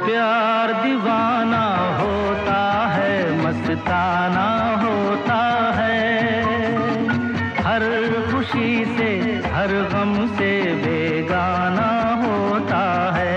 प्यार दीवाना होता है, मस्ताना होता है, हर खुशी से हर गम से बेगाना होता है।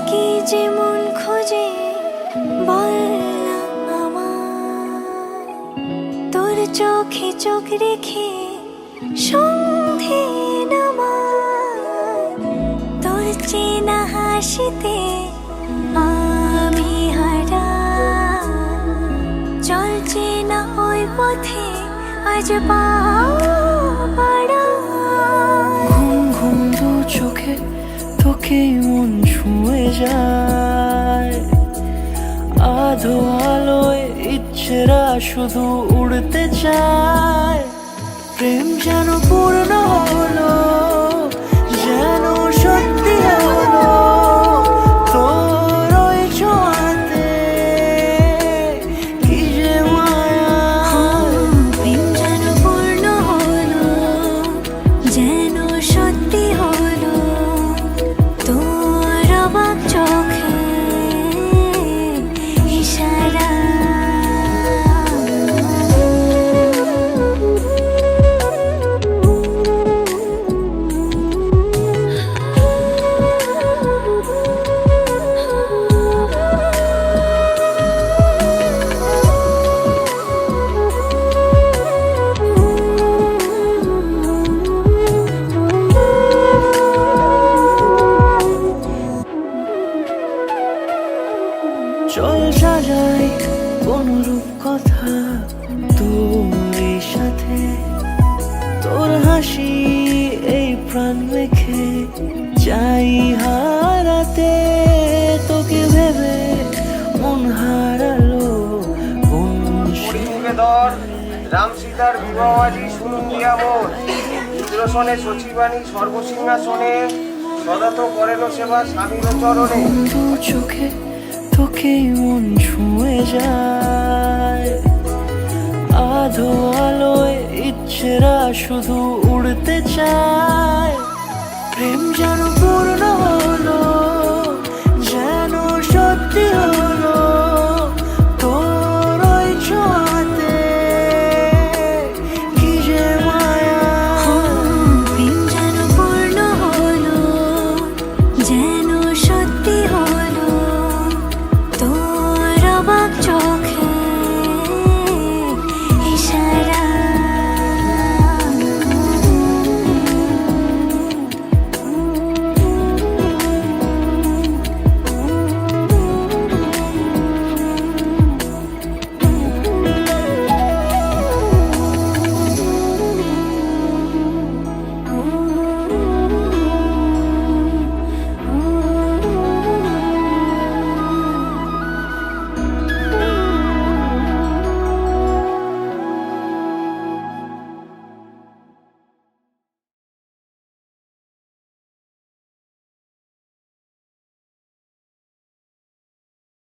কি যে মন খোঁজে বল না আমায়, তোর চোখে চোখ রেখে সন্ধে নামায়, তোর চেনা হাসিতে আমি হারাই, চল চেনা ওই পথে আজ পাও পাড়ায়। ঘুম ঘুম দু চোখে তোকে মন ছুঁয়ে যায়, আধো আলোয় ইচ্ছেরা শুধু উড়তে চায়। প্রেম যেন পূর্ণ হলো, যেন সত্যি হলো, তোর ওই ছোঁয়াতে কি যে মায়া। প্রেম যেন পূর্ণ হলো, যেন সত্যি হলো, তোর অবাক চোখে ইশারা। চল সাজাই কোনরূপ কথা তোর সাথে, তোর হাসি এই প্রাণ রেখে চাই হারাতে। তোকে ভেবে মন হারালো কোন পরিবেদর রাম সীতার বিবাহ আজি শুনুন দিয়া মোর, ইন্দ্রসনে সচিবানী সর্বসিংহাসনে সদাত করেন সেবা স্বামীর চরণে। দু চোখে তোকে মন ছুঁয়ে যায়, আধো আলোয় ইচ্ছেরা শুধু উড়তে চায়। প্রেম যেন